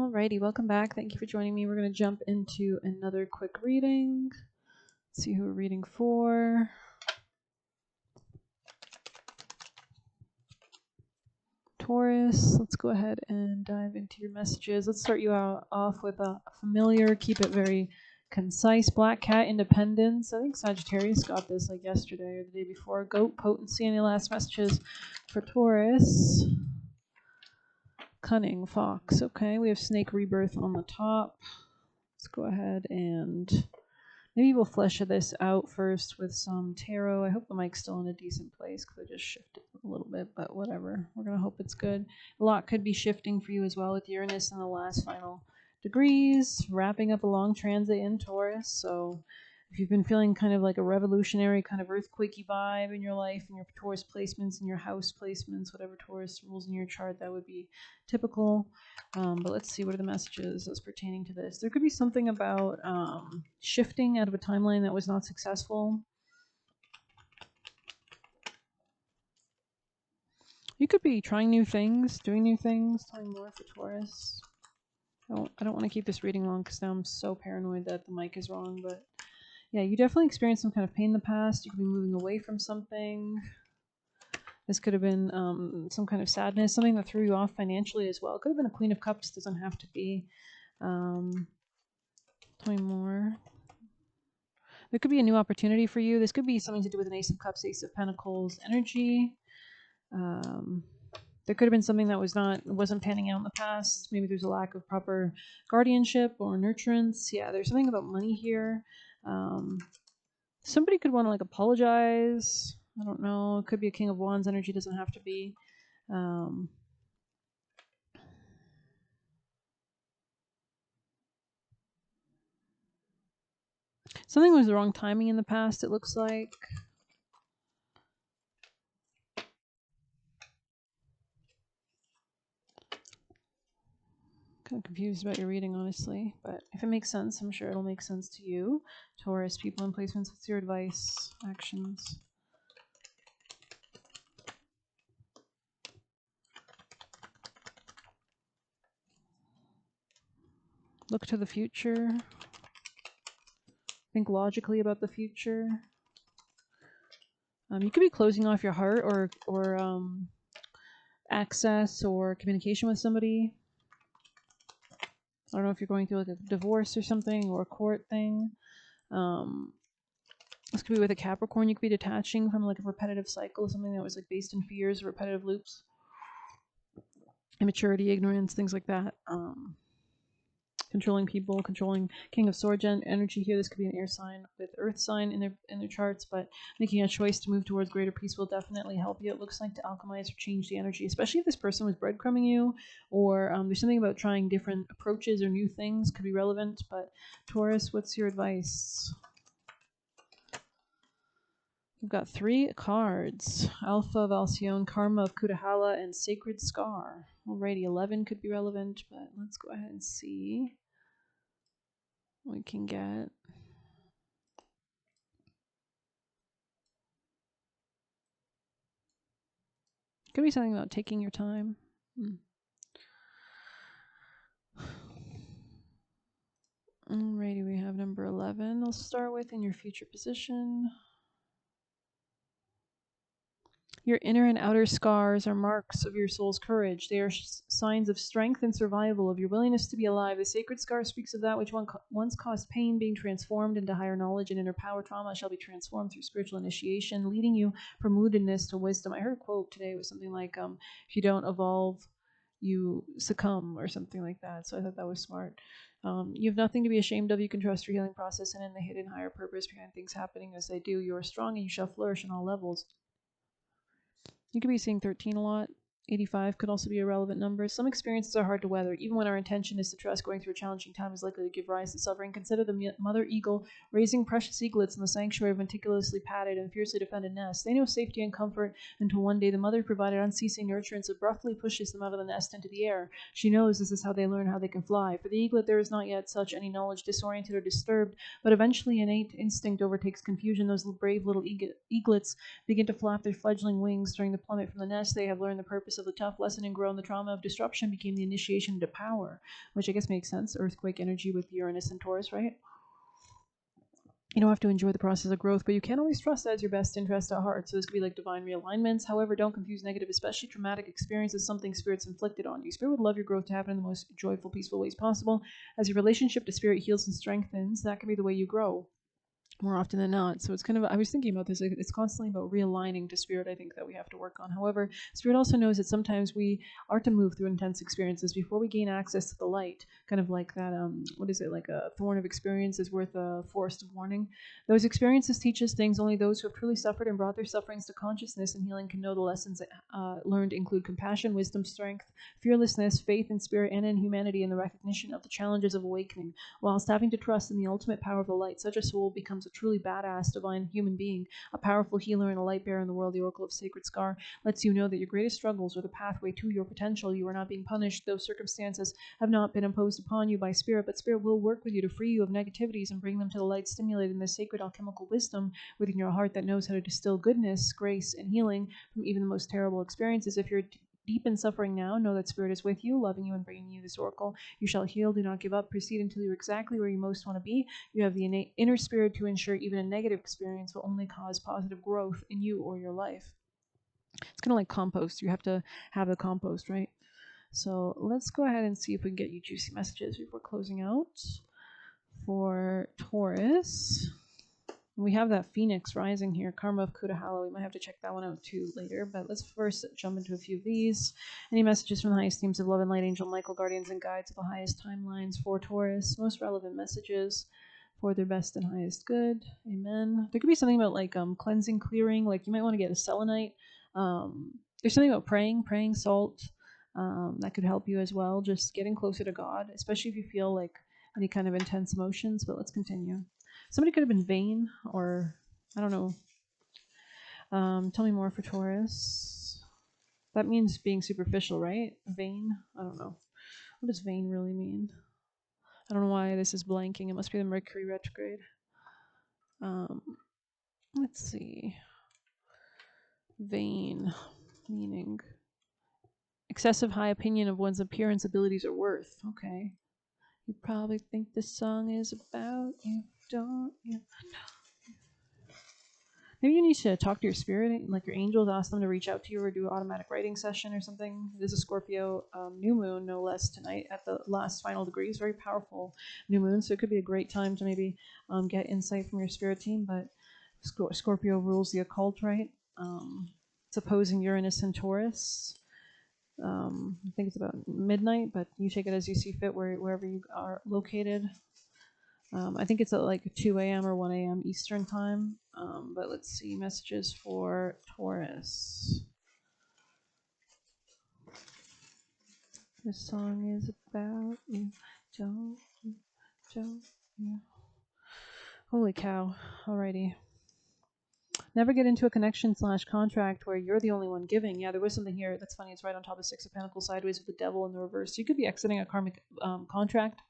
Alrighty, welcome back. Thank you for joining me. We're going to jump into another quick reading. Let's see who we're reading for. Taurus, let's go ahead and dive into your messages. Let's start you off with a familiar, keep it very concise. Black Cat, Independence. I think Sagittarius got this like yesterday or the day before. Goat, Potency. Any last messages for Taurus? Cunning, Fox. Okay, we have Snake Rebirth on the top. Let's go ahead and maybe we'll flesh this out first with some tarot. I hope the mic's still in a decent place because I just shifted a little bit, but whatever. We're going to hope it's good. A lot could be shifting for you as well with Uranus in the last final degrees, wrapping up a long transit in Taurus. So if you've been feeling kind of like a revolutionary kind of earthquakey vibe in your life and your Taurus placements and your house placements, whatever Taurus rules in your chart, that would be typical. But let's see, what are the messages as pertaining to this? There could be something about shifting out of a timeline that was not successful. You could be trying new things, doing new things, telling more for Taurus. I don't want to keep this reading long because now I'm so paranoid that the mic is wrong, but yeah, you definitely experienced some kind of pain in the past. You could be moving away from something. This could have been some kind of sadness, something that threw you off financially as well. It could have been a Queen of Cups, doesn't have to be. Tell me more. There could be a new opportunity for you. This could be something to do with an Ace of Cups, Ace of Pentacles energy. There could have been something that wasn't panning out in the past. Maybe there's a lack of proper guardianship or nurturance. Yeah, there's something about money here. Somebody could want to like apologize. I don't know. It could be a King of Wands energy. Doesn't have to be. Something was the wrong timing in the past, it looks like. Kind of confused about your reading, honestly. But if it makes sense, I'm sure it'll make sense to you. Taurus, people and placements, what's your advice? Actions. Look to the future. Think logically about the future. You could be closing off your heart or access or communication with somebody. I don't know if you're going through like a divorce or something or a court thing. This could be with a Capricorn. You could be detaching from like a repetitive cycle, something that was like based in fears, repetitive loops, immaturity, ignorance, things like that. Controlling people, controlling King of Swords energy here. This could be an air sign with earth sign in their charts, but making a choice to move towards greater peace will definitely help you. It looks like to alchemize or change the energy, especially if this person was breadcrumbing you, or there's something about trying different approaches or new things could be relevant. But Taurus, what's your advice? We've got 3 cards. Alpha of Alcyone, Karma of Kutahala, and Sacred Scar. Alrighty, 11 could be relevant, but let's go ahead and see what we can get. Could be something about taking your time. Alrighty, we have number 11. I'll start with in your future position. Your inner and outer scars are marks of your soul's courage. They are signs of strength and survival, of your willingness to be alive. The sacred scar speaks of that which once caused pain being transformed into higher knowledge and inner power. Trauma shall be transformed through spiritual initiation, leading you from woundedness to wisdom. I heard a quote today. It was something like, if you don't evolve, you succumb, or something like that. So I thought that was smart. You have nothing to be ashamed of. You can trust your healing process and in the hidden higher purpose behind things happening as they do. You are strong and you shall flourish on all levels. You could be seeing 13 a lot. 85 could also be a relevant number. Some experiences are hard to weather. Even when our intention is to trust, going through a challenging time is likely to give rise to suffering. Consider the mother eagle raising precious eaglets in the sanctuary of meticulously padded and fiercely defended nests. They know safety and comfort until one day the mother provided unceasing nurturance abruptly pushes them out of the nest into the air. She knows this is how they learn how they can fly. For the eaglet, there is not yet such any knowledge, disoriented or disturbed, but eventually innate instinct overtakes confusion. Those brave little eaglets begin to flap their fledgling wings during the plummet from the nest. They have learned the purpose surface of the tough lesson and grow, and the trauma of disruption became the initiation into power, which I guess makes sense. Earthquake energy with Uranus and Taurus, right? You don't have to enjoy the process of growth, but you can always trust that it's your best interest at heart. So this could be like divine realignments. However, don't confuse negative, especially traumatic experiences, something Spirit's inflicted on you. Spirit would love your growth to happen in the most joyful, peaceful ways possible. As your relationship to Spirit heals and strengthens, that can be the way you grow more often than not. So it's kind of, I was thinking about this, it's constantly about realigning to Spirit, I think, that we have to work on. However, Spirit also knows that sometimes we are to move through intense experiences before we gain access to the light, kind of like that, what is it, like a thorn of experience is worth a forest of warning. Those experiences teach us things only those who have truly suffered and brought their sufferings to consciousness and healing can know. The lessons learned include compassion, wisdom, strength, fearlessness, faith in Spirit and in humanity, and the recognition of the challenges of awakening, whilst having to trust in the ultimate power of the light. Such a soul becomes a truly badass divine human being, a powerful healer and a light bearer in the world. The Oracle of Sacred Scar lets you know that your greatest struggles are the pathway to your potential. You are not being punished. Those circumstances have not been imposed upon you by Spirit, but Spirit will work with you to free you of negativities and bring them to the light, stimulating the sacred alchemical wisdom within your heart that knows how to distill goodness, grace, and healing from even the most terrible experiences. If you're deep in suffering now, know that Spirit is with you, loving you and bringing you this oracle. You shall heal. Do not give up. Proceed until you're exactly where you most want to be. You have the innate inner spirit to ensure even a negative experience will only cause positive growth in you or your life. It's kind of like compost. You have to have the compost, right? So let's go ahead and see if we can get you juicy messages before closing out for Taurus. We have that Phoenix rising here, Karma of Kutahala. We might have to check that one out too later, but let's first jump into a few of these. Any messages from the highest themes of love and light, Angel Michael, guardians and guides of the highest timelines for Taurus? Most relevant messages for their best and highest good. Amen. There could be something about like cleansing, clearing. Like you might want to get a selenite. There's something about praying salt. That could help you as well. Just getting closer to God, especially if you feel like any kind of intense emotions. But let's continue. Somebody could have been vain, or I don't know. Tell me more for Taurus. That means being superficial, right? Vain? I don't know. What does vain really mean? I don't know why this is blanking. It must be the Mercury retrograde. Let's see. Vain, meaning excessive high opinion of one's appearance, abilities, or worth. Okay. You probably think this song is about you, don't you? Maybe you need to talk to your spirit, like your angels, ask them to reach out to you or do an automatic writing session or something. It is a Scorpio new moon, no less, tonight at the last final degree. It's very powerful new moon, so it could be a great time to maybe get insight from your spirit team. But Scorpio rules the occult, right? It's opposing Uranus and Taurus. I think it's about midnight, but you take it as you see fit wherever you are located. I think it's at like 2 a.m. or 1 a.m. Eastern time. But let's see, messages for Taurus. This song is about you, don't you. Holy cow. Alrighty. Never get into a connection/contract where you're the only one giving. Yeah, there was something here that's funny. It's right on top of Six of Pentacles sideways with the devil in the reverse. So you could be exiting a karmic contract.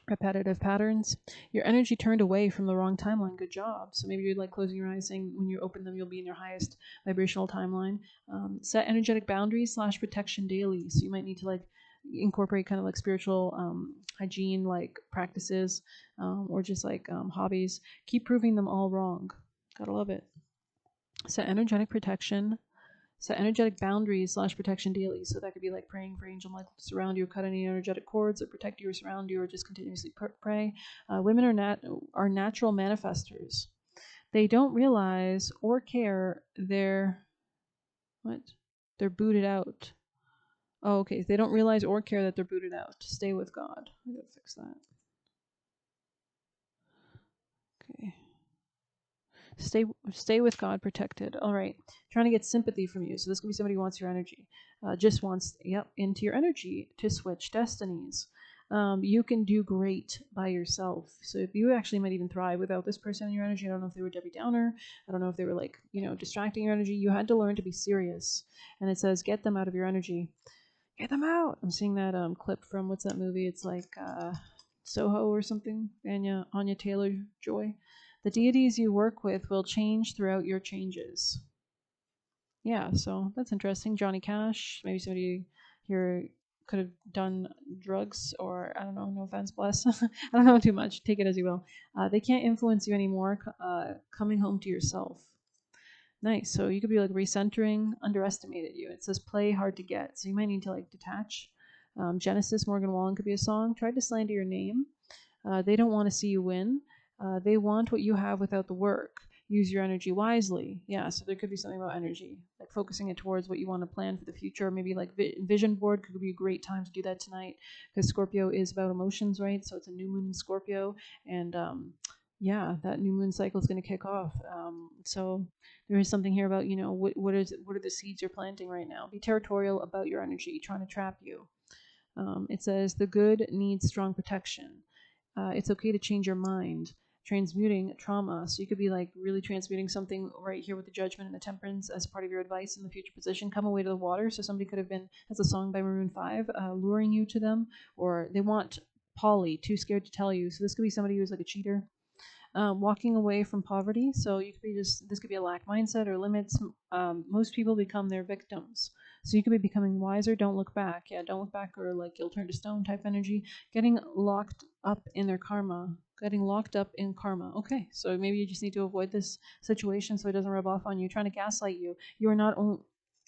Repetitive patterns. Your energy turned away from the wrong timeline. Good job. So maybe you're like closing your eyes saying when you open them, you'll be in your highest vibrational timeline. Set energetic boundaries/protection daily. So you might need to like incorporate kind of like spiritual hygiene like practices or just like hobbies. Keep proving them all wrong. Gotta love it. Set energetic boundaries/protection daily. So that could be like praying for Angel Michael to surround you, or cut any energetic cords, or protect you or surround you, or just continuously pray. Women are natural manifestors. They don't realize or care they're booted out. Oh, okay. They don't realize or care that they're booted out. Stay with God. I gotta fix that. Okay. Stay with God, protected. All right. Trying to get sympathy from you. So this could be somebody who wants your energy. Just wants, into your energy to switch destinies. You can do great by yourself. So if you actually might even thrive without this person in your energy. I don't know if they were Debbie Downer. I don't know if they were like, distracting your energy. You had to learn to be serious. And it says, get them out of your energy. Get them out. I'm seeing that clip from, what's that movie? It's like Soho or something. Anya Taylor-Joy. The deities you work with will change throughout your changes. Yeah, so that's interesting. Johnny Cash, maybe somebody here could have done drugs, or I don't know, no offense, bless. I don't know too much. Take it as you will. They can't influence you anymore. Coming home to yourself. Nice. So you could be like recentering, underestimated you. It says play hard to get. So you might need to like detach. Genesis, Morgan Wallen could be a song. Tried to slander your name. They don't want to see you win. They want what you have without the work. Use your energy wisely. Yeah, so there could be something about energy, like focusing it towards what you want to plan for the future. Maybe like vision board could be a great time to do that tonight, because Scorpio is about emotions, right? So it's a new moon in Scorpio, and yeah, that new moon cycle is going to kick off. So there is something here about, what are the seeds you're planting right now. Be territorial about your energy, trying to trap you. It says the good needs strong protection. It's okay to change your mind. Transmuting trauma. So you could be like really transmuting something right here with the judgment and the temperance as part of your advice in the future position. Come away to the water. So somebody could have been, that's a song by Maroon 5, luring you to them, or they want Polly, too scared to tell you. So this could be somebody who's like a cheater, walking away from poverty. So you could be this could be a lack mindset or limits. Most people become their victims. So you could be becoming wiser. Don't look back. Yeah, don't look back, or like you'll turn to stone type energy. Getting locked up in their karma. Getting locked up in karma. Okay, so maybe you just need to avoid this situation so it doesn't rub off on you. Trying to gaslight you. You are not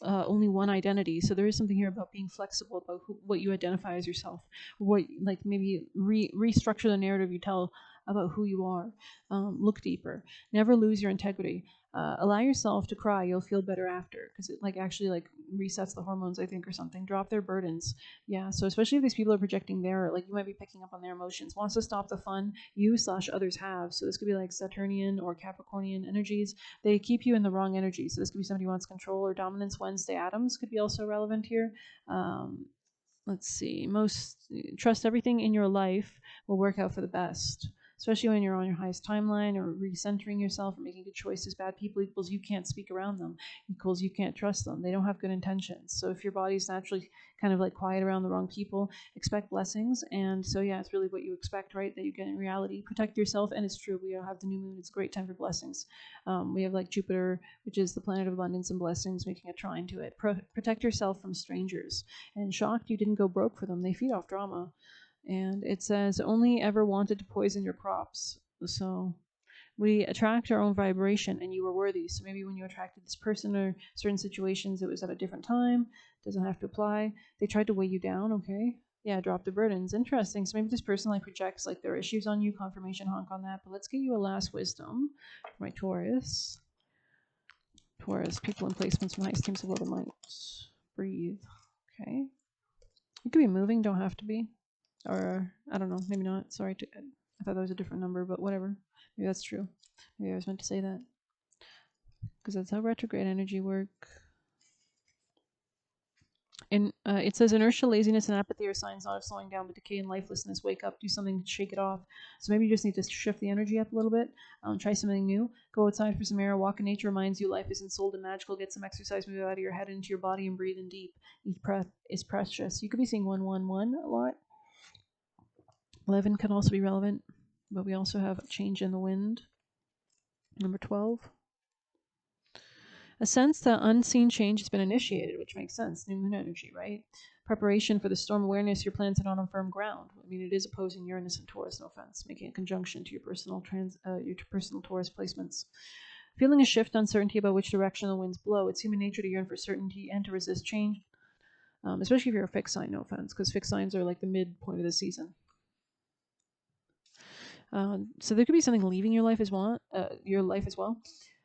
only one identity. So there is something here about being flexible about what you identify as yourself. What, like, maybe restructure the narrative you tell about who you are. Look deeper. Never lose your integrity. Allow yourself to cry. You'll feel better after, because it like actually like resets the hormones, I think, or something. Drop their burdens. Yeah. So especially if these people are projecting their, like, you might be picking up on their emotions. Wants to stop the fun you/others have. So this could be like Saturnian or Capricornian energies. They keep you in the wrong energy. So this could be somebody who wants control or dominance. Wednesday Adams could be also relevant here. Let's see. Most trust everything in your life will work out for the best, especially when you're on your highest timeline or recentering yourself or making good choices. Bad people equals you can't speak around them, equals you can't trust them. They don't have good intentions. So if your body's naturally kind of like quiet around the wrong people, expect blessings. And so yeah, it's really what you expect, right? That you get in reality. Protect yourself, and it's true. We have the new moon. It's a great time for blessings. We have like Jupiter, which is the planet of abundance and blessings, making a trine to it. Protect yourself from strangers. And shocked you didn't go broke for them. They feed off drama. And it says only ever wanted to poison your crops. So we attract our own vibration, and you were worthy. So maybe when you attracted this person or certain situations, it was at a different time. Doesn't have to apply. They tried to weigh you down. Okay. Yeah, drop the burdens. Interesting. So maybe this person like projects like their issues on you. Confirmation honk on that. But let's get you a last wisdom for my Taurus. Taurus, people and placements from highest teams of love and light. Breathe. Okay. You could be moving, don't have to be. Or, I don't know, maybe not. Sorry, I thought that was a different number, but whatever. Maybe that's true. Maybe I was meant to say that. Because that's how retrograde energy work. And it says inertia, laziness, and apathy are signs not of slowing down, but decay and lifelessness. Wake up, do something to shake it off. So maybe you just need to shift the energy up a little bit. Try something new. Go outside for some air. Walk in nature reminds you life isn't sold and magical. Get some exercise. Move out of your head into your body and breathe in deep. Each breath is precious. You could be seeing 111 a lot. 11 can also be relevant, but we also have a change in the wind. Number 12. A sense that unseen change has been initiated, which makes sense. New moon energy, right? Preparation for the storm awareness, your planets are not on firm ground. I mean, it is opposing Uranus and Taurus, no offense, making a conjunction to your personal Taurus placements. Feeling a shift, uncertainty about which direction the winds blow. It's human nature to yearn for certainty and to resist change, especially if you're a fixed sign, no offense, because fixed signs are like the midpoint of the season. So there could be something leaving your life as well.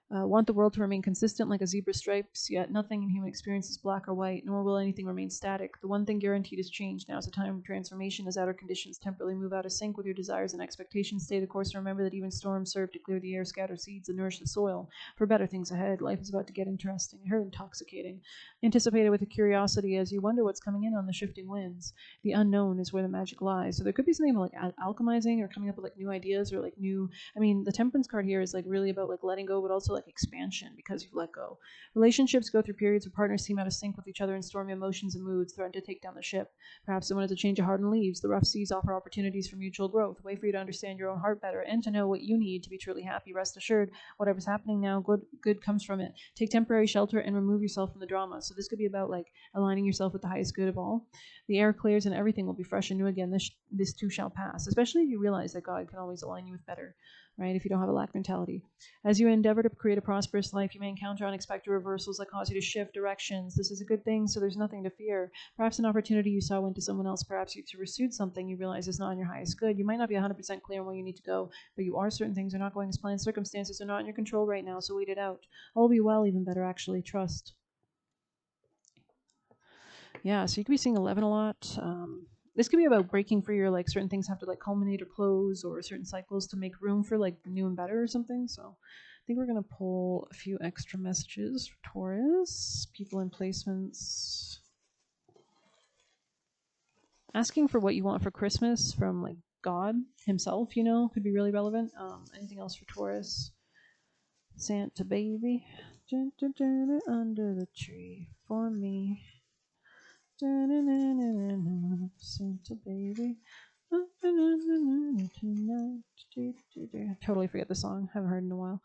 Want the world to remain consistent like a zebra stripes, yet nothing in human experience is black or white, nor will anything remain static. The one thing guaranteed is change. Now is a time of transformation as outer conditions temporarily move out of sync with your desires and expectations. Stay the course and remember that even storms serve to clear the air, scatter seeds, and nourish the soil for better things ahead. Life is about to get interesting. I heard intoxicating. Anticipate it with a curiosity as you wonder what's coming in on the shifting winds. The unknown is where the magic lies. So there could be something about like alchemizing or coming up with like new ideas or like new. I mean, the temperance card here is like really about like letting go, but also like expansion because you've let go. Relationships go through periods where partners seem out of sync with each other and stormy emotions and moods threaten to take down the ship. Perhaps someone has a change of heart and leaves. The rough seas offer opportunities for mutual growth, a way for you to understand your own heart better and to know what you need to be truly happy. Rest assured, whatever's happening now, good comes from it. Take temporary shelter and remove yourself from the drama. So this could be about like aligning yourself with the highest good of all. The air clears and everything will be fresh and new again. This too shall pass, especially if you realize that God can always align you with better, right? If you don't have a lack mentality. As you endeavor to create a prosperous life, you may encounter unexpected reversals that cause you to shift directions. This is a good thing, so there's nothing to fear. Perhaps an opportunity you saw went to someone else. Perhaps you pursued something you realize is not in your highest good. You might not be 100% clear on where you need to go, but you are certain things are not going as planned. Circumstances are not in your control right now, so wait it out. All will be well, even better, actually. Trust. Yeah, so you could be seeing 11 a lot. This could be about breaking free, or like certain things have to like culminate or close, or certain cycles to make room for like new and better or something. So I think we're gonna pull a few extra messages for Taurus, people in placements. Asking for what you want for Christmas from like God himself, could be really relevant. Anything else for Taurus? Santa baby, under the tree for me. Santa baby. Totally forget the song. Haven't heard it in a while.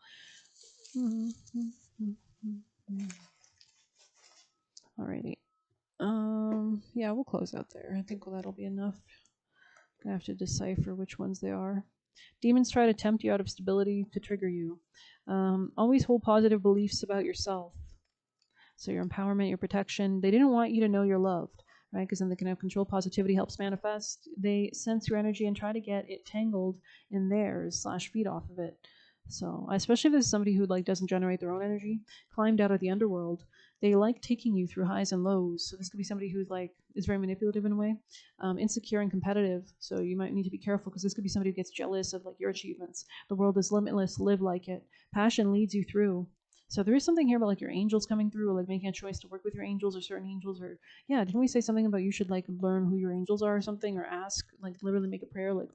Alrighty. Yeah, we'll close out there. I think that'll be enough. Gonna have to decipher which ones they are. Demons try to tempt you out of stability to trigger you. Always hold positive beliefs about yourself. So your empowerment, your protection. They didn't want you to know you're loved, right? Because then they can have control. Positivity helps manifest. They sense your energy and try to get it tangled in theirs / feed off of it. So especially if this is somebody who like doesn't generate their own energy, climbed out of the underworld, they like taking you through highs and lows. So this could be somebody who's like is very manipulative in a way, insecure and competitive. So you might need to be careful because this could be somebody who gets jealous of like your achievements. The world is limitless. Live like it. Passion leads you through. So there is something here about like your angels coming through, or like making a choice to work with your angels or certain angels, or yeah, didn't we say something about you should like learn who your angels are or something, or ask, like literally make a prayer, like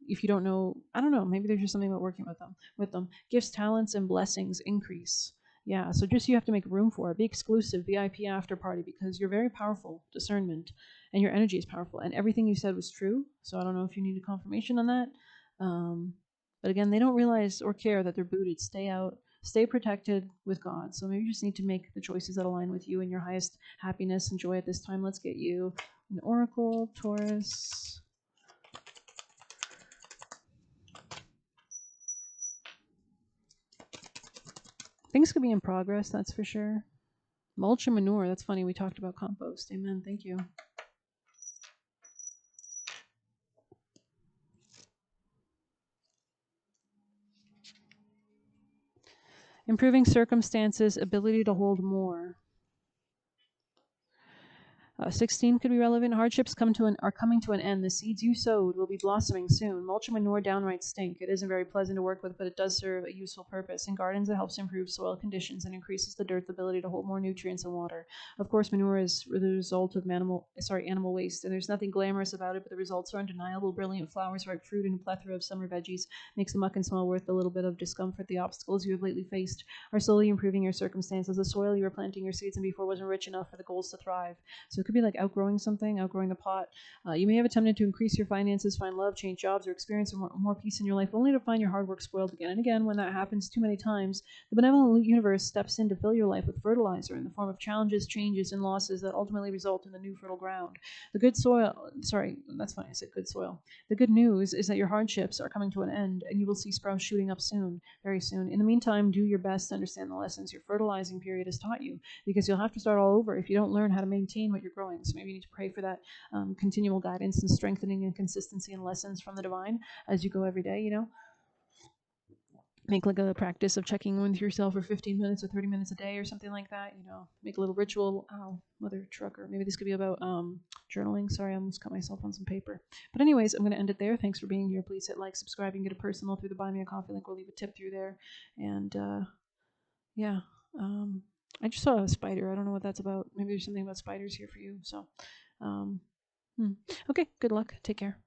if you don't know, I don't know, maybe there's just something about working with them. Gifts, talents, and blessings increase. Yeah, so just you have to make room for it. Be exclusive, VIP after party, because you're very powerful, discernment, and your energy is powerful, and everything you said was true. So I don't know if you need a confirmation on that. But again, they don't realize or care that they're booted. Stay out. Stay protected with God. So maybe you just need to make the choices that align with you and your highest happiness and joy at this time. Let's get you an oracle, Taurus. Things could be in progress, that's for sure. Mulch and manure, that's funny. We talked about compost. Amen. Thank you. Improving circumstances, ability to hold more. 16 could be relevant. Hardships are coming to an end. The seeds you sowed will be blossoming soon. Mulch and manure downright stink. It isn't very pleasant to work with, but it does serve a useful purpose. In gardens, it helps improve soil conditions and increases the dirt's ability to hold more nutrients and water. Of course, manure is the result of animal waste, and there's nothing glamorous about it, but the results are undeniable. Brilliant flowers, ripe fruit, and a plethora of summer veggies makes the muck and smell worth the little bit of discomfort. The obstacles you have lately faced are slowly improving your circumstances. The soil you were planting your seeds in before wasn't rich enough for the goals to thrive. So it could be like outgrowing something, outgrowing the pot. You may have attempted to increase your finances, find love, change jobs, or experience more peace in your life, only to find your hard work spoiled again and again. When that happens too many times, the benevolent universe steps in to fill your life with fertilizer in the form of challenges, changes, and losses that ultimately result in the new fertile ground. The good soil, sorry, that's funny, I said good soil. The good news is that your hardships are coming to an end, and you will see sprouts shooting up soon, very soon. In the meantime, do your best to understand the lessons your fertilizing period has taught you, because you'll have to start all over if you don't learn how to maintain what you're growing. So maybe you need to pray for that continual guidance and strengthening and consistency and lessons from the divine as you go every day, Make like a practice of checking in with yourself for 15 minutes or 30 minutes a day or something like that, Make a little ritual. Ow, mother trucker. Maybe this could be about journaling. Sorry, I almost cut myself on some paper. But anyways, I'm going to end it there. Thanks for being here. Please hit like, subscribe, and get a personal through the Buy Me a Coffee link. We'll leave a tip through there. And yeah, I just saw a spider. I don't know what that's about. Maybe there's something about spiders here for you. So, okay, good luck. Take care.